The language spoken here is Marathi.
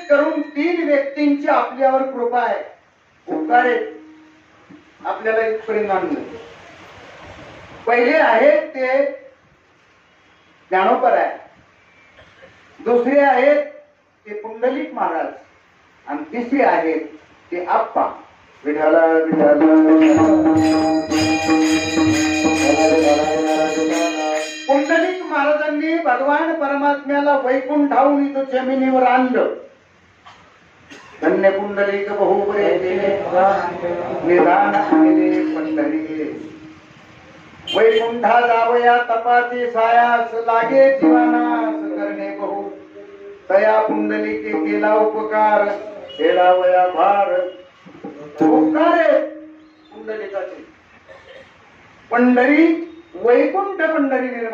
करून 3 व्यक्तींची आपल्यावर कृपा आहे, उपकार आहे, आपल्याला इथपर्यंत आणलं. पहिले आहेत ते ज्ञानोबा आहे, दुसरे आहेत ते पुंडलिक महाराज, आणि तिसरे आहेत ते आप्पा विठाला पुंडलिक महाराजांनी भगवान परमात्म्याला वैकुंठाहून इथं जमिनीवर आणलं. धन्य पुंडलिक बहुबरे निदान आले पंढरी, वैकुंठा जावया तपाचे सायास लागे जीवानास करणे बहु, तया पुंडलिके केला उपकार खेळावया भार. उपकार आहे पुंडलिकाचे. पंढरी वैकुंठ पंढरी निर्माण